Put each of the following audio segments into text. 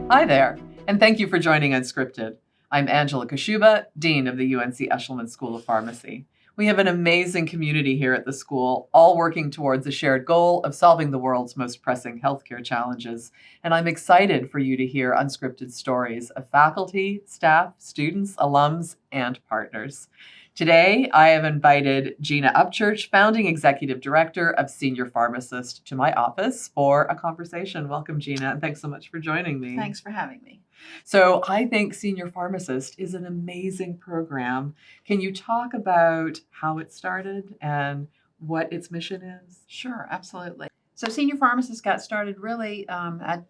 Hi there, and thank you for joining UnSCRIPted. I'm Angela Kashuba, Dean of the UNC Eshelman School of Pharmacy. We have an amazing community here at the school, all working towards a shared goal of solving the world's most pressing healthcare challenges. And I'm excited for you to hear unscripted stories of faculty, staff, students, alums, and partners. Today, I have invited Gina Upchurch, Founding Executive Director of Senior PharMassist, to my office for a conversation. Welcome, Gina, and thanks so much for joining me. Thanks for having me. So I think Senior PharMassist is an amazing program. Can you talk about how it started and what its mission is? Sure, absolutely. So Senior PharMassist got started really, I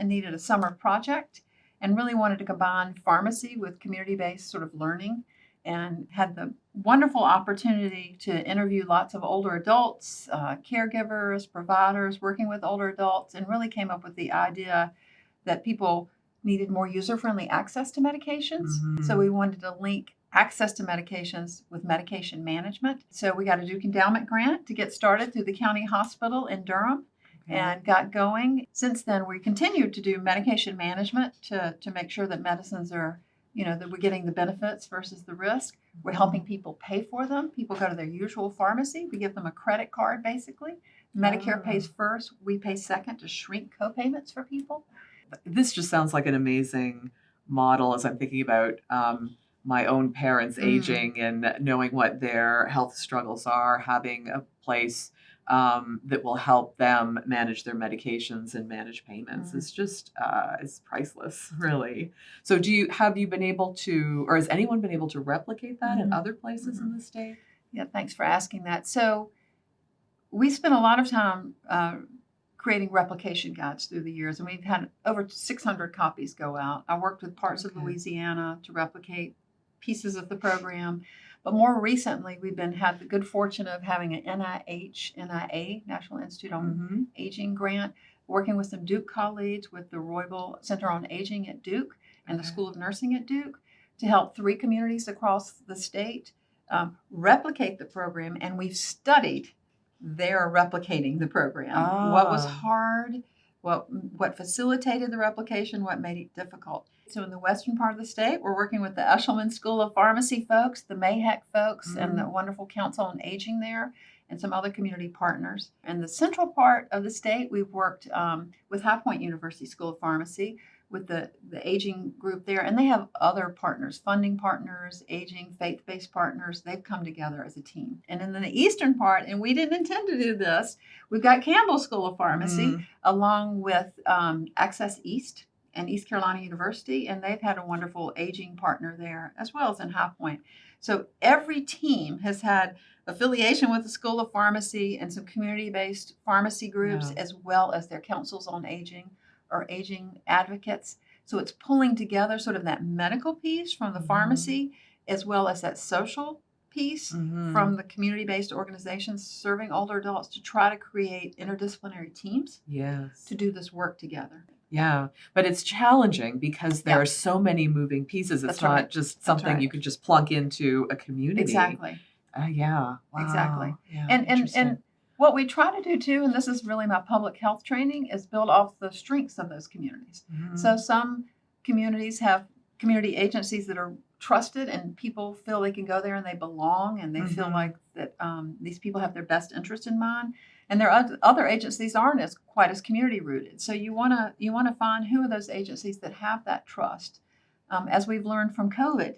needed a summer project and really wanted to combine pharmacy with community-based sort of learning, and had the wonderful opportunity to interview lots of older adults, caregivers, providers working with older adults, and really came up with the idea that people needed more user-friendly access to medications. Mm-hmm. So we wanted to link access to medications with medication management. So we got a Duke Endowment grant to get started through the county hospital in Durham. And got going. Since then, we continued to do medication management to make sure that medicines are, that we're getting the benefits versus the risk. We're helping people pay for them. People go to their usual pharmacy. We give them a credit card, basically. Medicare pays first. We pay second to shrink co-payments for people. This just sounds like an amazing model as I'm thinking about my own parents aging and knowing what their health struggles are, having a place that will help them manage their medications and manage payments. It's just it's priceless, really. So have you been able to, or has anyone been able to replicate that in other places in the state? Yeah, thanks for asking that. So we spent a lot of time creating replication guides through the years, and we've had over 600 copies go out. I worked with parts of Louisiana to replicate pieces of the program. But more recently, we've had the good fortune of having an NIA, National Institute on Aging grant, working with some Duke colleagues with the Roybal Center on Aging at Duke and the School of Nursing at Duke to help 3 communities across the state replicate the program. And we've studied their replicating the program. What was hard, what facilitated the replication, what made it difficult. So in the western part of the state, we're working with the Eshelman School of Pharmacy folks, the Mayheck folks, and the wonderful Council on Aging there, and some other community partners. In the central part of the state, we've worked with High Point University School of Pharmacy with the aging group there, and they have other partners, funding partners, aging, faith-based partners. They've come together as a team. And in the eastern part, and we didn't intend to do this, we've got Campbell School of Pharmacy along with Access East and East Carolina University, and they've had a wonderful aging partner there, as well as in High Point. So every team has had affiliation with the School of Pharmacy and some community-based pharmacy groups, as well as their councils on aging or aging advocates. So it's pulling together sort of that medical piece from the pharmacy, as well as that social piece from the community-based organizations serving older adults to try to create interdisciplinary teams to do this work together. Yeah, but it's challenging because there are so many moving pieces. It's not just something you could just plunk into a community. Exactly. Wow. Exactly. Yeah, And what we try to do too, and this is really my public health training, is build off the strengths of those communities. So some communities have community agencies that are trusted and people feel they can go there and they belong and they feel like that these people have their best interest in mind. And there are other agencies aren't quite as community rooted. So you want to find who are those agencies that have that trust. As we've learned from COVID,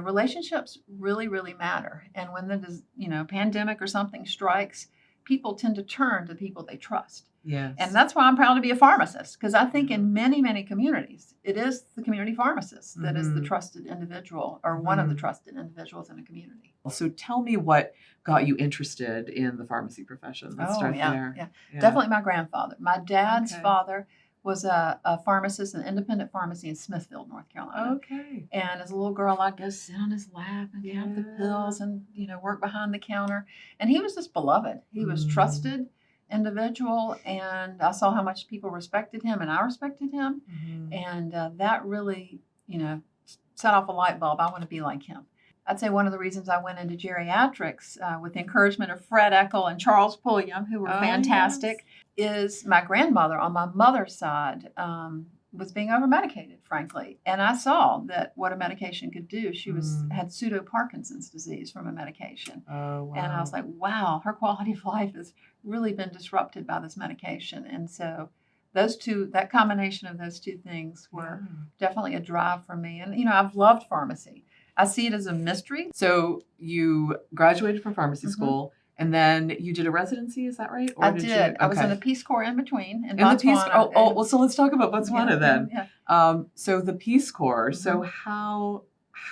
relationships really, really matter. And when the pandemic or something strikes, people tend to turn to people they trust. Yes. And that's why I'm proud to be a pharmacist, because I think in many, many communities, it is the community pharmacist that is the trusted individual or one of the trusted individuals in a community. So tell me what got you interested in the pharmacy profession. Let's start there. Yeah. Definitely my grandfather. My dad's father was a pharmacist in an independent pharmacy in Smithfield, North Carolina. Okay. And as a little girl, I'd go sit on his lap and count the pills and, work behind the counter. And he was just beloved. He was trusted individual, and I saw how much people respected him, and I respected him. And that really, set off a light bulb. I want to be like him. I'd say one of the reasons I went into geriatrics with the encouragement of Fred Eckel and Charles Pulliam, who were fantastic, is my grandmother on my mother's side was being over-medicated, frankly. And I saw that what a medication could do. She had pseudo-Parkinson's disease from a medication. Oh, wow. And I was like, wow, her quality of life has really been disrupted by this medication. And so that combination of those two things were definitely a drive for me. And, I've loved pharmacy. I see it as a mystery. So you graduated from pharmacy school, and then you did a residency, is that right? Or I did. I was in the Peace Corps in between in Botswana. The Peace Corps. Well, so let's talk about Botswana then. Yeah. So the Peace Corps. So how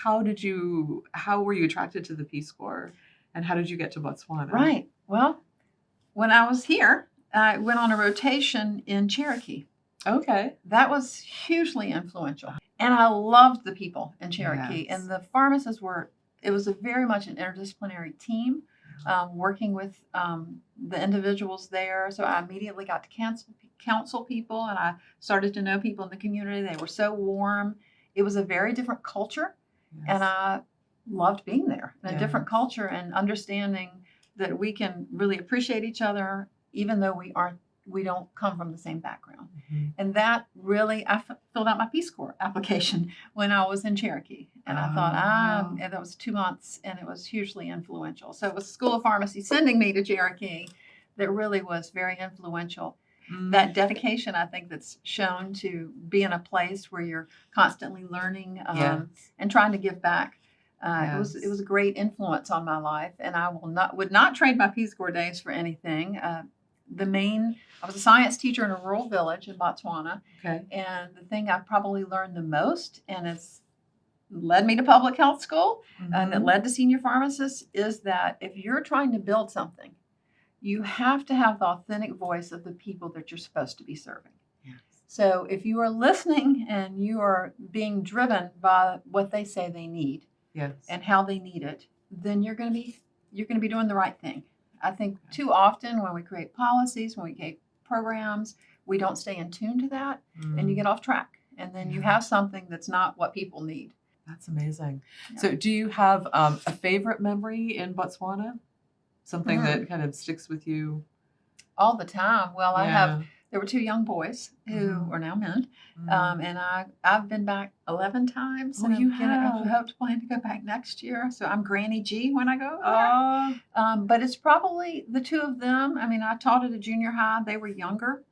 were you attracted to the Peace Corps, and how did you get to Botswana? Right. Well, when I was here, I went on a rotation in Cherokee. Okay. That was hugely influential. And I loved the people in Cherokee. Yes. And the pharmacists it was very much an interdisciplinary team working with the individuals there. So I immediately got to counsel people, and I started to know people in the community. They were so warm. It was a very different culture. Yes. And I loved being there in a different culture and understanding that we can really appreciate each other, even though we don't come from the same background. Mm-hmm. And that really, I filled out my Peace Corps application when I was in Cherokee. And I thought, and that was 2 months, and it was hugely influential. So it was School of Pharmacy sending me to Cherokee that really was very influential. Mm-hmm. That dedication, I think, that's shown to be in a place where you're constantly learning and trying to give back. It was a great influence on my life, and I would not trade my Peace Corps days for anything. I was a science teacher in a rural village in Botswana. Okay. And the thing I probably learned the most, and it's led me to public health school, and that led to Senior PharmAssist, is that if you're trying to build something, you have to have the authentic voice of the people that you're supposed to be serving. Yes. So if you are listening and you are being driven by what they say they need and how they need it, then you're going to be doing the right thing. I think too often when we create policies, when we create programs, we don't stay in tune to that, and you get off track. And then you have something that's not what people need. That's amazing. Yeah. So do you have a favorite memory in Botswana? Something that kind of sticks with you? All the time. Well, there were 2 young boys who are now men, and I've been back 11 times. Oh, you have? I hope to plan to go back next year. So I'm Granny G when I go there. But it's probably the 2 of them. I mean, I taught at a junior high. They were younger,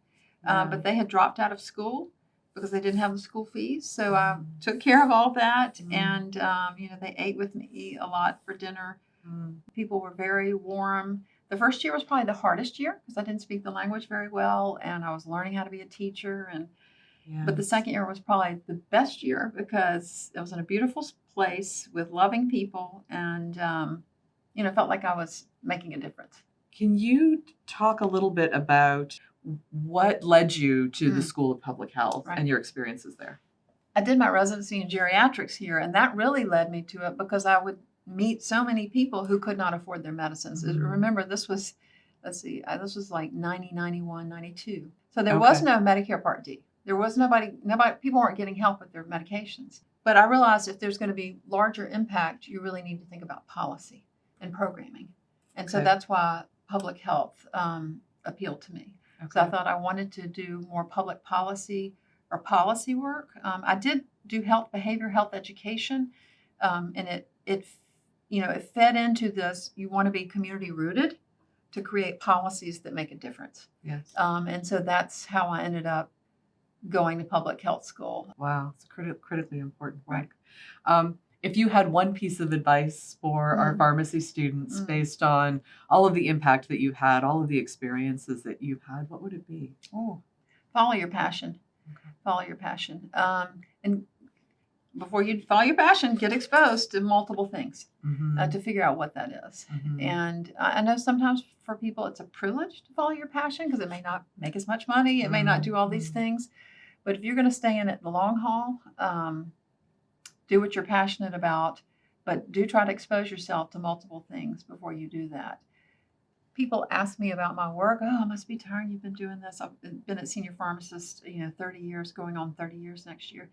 but they had dropped out of school because they didn't have the school fees. So I took care of all that, and they ate with me a lot for dinner. People were very warm. The first year was probably the hardest year because I didn't speak the language very well, and I was learning how to be a teacher. But the second year was probably the best year because it was in a beautiful place with loving people, and felt like I was making a difference. Can you talk a little bit about what led you to the School of Public Health and your experiences there? I did my residency in geriatrics here, and that really led me to it because I would meet so many people who could not afford their medicines. Remember, this was like 90, 91, 92. So there was no Medicare Part D. There was nobody, people weren't getting help with their medications. But I realized if there's going to be larger impact, you really need to think about policy and programming. And so that's why public health appealed to me. Okay. So I thought I wanted to do more public policy or policy work. I did do behavioral health education, and it fed into this. You want to be community rooted to create policies that make a difference. Yes. And so that's how I ended up going to public health school. Wow, it's critically important work. Right. If you had one piece of advice for our pharmacy students based on all of the impact that you've had, all of the experiences that you've had, what would it be? Follow your passion. Okay. Follow your passion. And before you follow your passion, get exposed to multiple things to figure out what that is. And I know sometimes for people it's a privilege to follow your passion because it may not make as much money. It may not do all these things. But if you're going to stay in it the long haul, do what you're passionate about, but do try to expose yourself to multiple things before you do that. People ask me about my work. I must be tired. You've been doing this. I've been at Senior PharmAssist, 30 years, going on 30 years next year.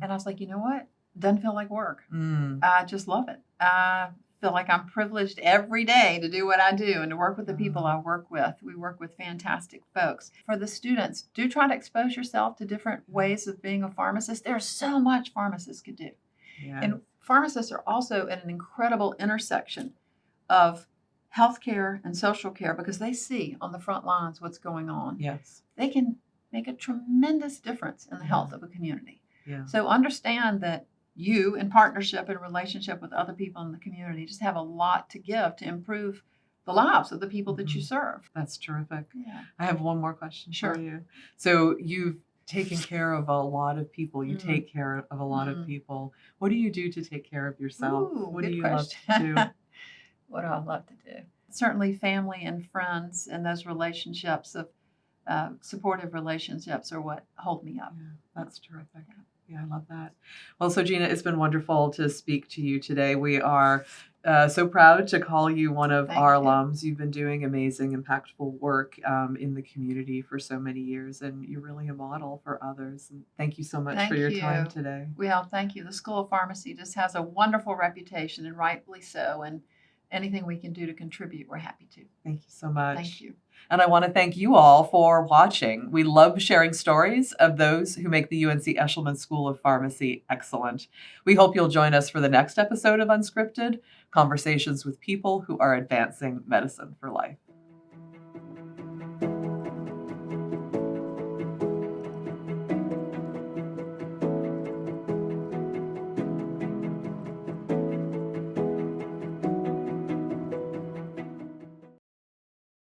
And I was like, you know what? doesn't feel like work. Mm. I just love it. I feel like I'm privileged every day to do what I do and to work with the people I work with. We work with fantastic folks. For the students, do try to expose yourself to different ways of being a pharmacist. There's so much pharmacists could do. Yeah. And pharmacists are also at an incredible intersection of healthcare and social care because they see on the front lines what's going on. Yes. They can make a tremendous difference in the health of a community. Yeah. So understand that you, in partnership and relationship with other people in the community, just have a lot to give to improve the lives of the people that you serve. That's terrific. Yeah. I have one more question Sure. for you. So you've taken care of a lot of people. You take care of a lot of people. What do you do to take care of yourself? Ooh, What good do you question. love to do? What do I love to do? Certainly family and friends and those relationships of supportive relationships are what hold me up. Yeah, that's terrific. Yeah, I love that. Well, so Gina, it's been wonderful to speak to you today. We are so proud to call you one of Thank our you. alums. You've been doing amazing, impactful work in the community for so many years, and you're really a model for others. And thank you so much Thank for your you. time today. Well, thank you. The School of Pharmacy just has a wonderful reputation, and rightfully so. And anything we can do to contribute, we're happy to. Thank you so much. Thank you. And I want to thank you all for watching. We love sharing stories of those who make the UNC Eshelman School of Pharmacy excellent. We hope you'll join us for the next episode of UnSCRIPted, conversations with people who are advancing medicine for life.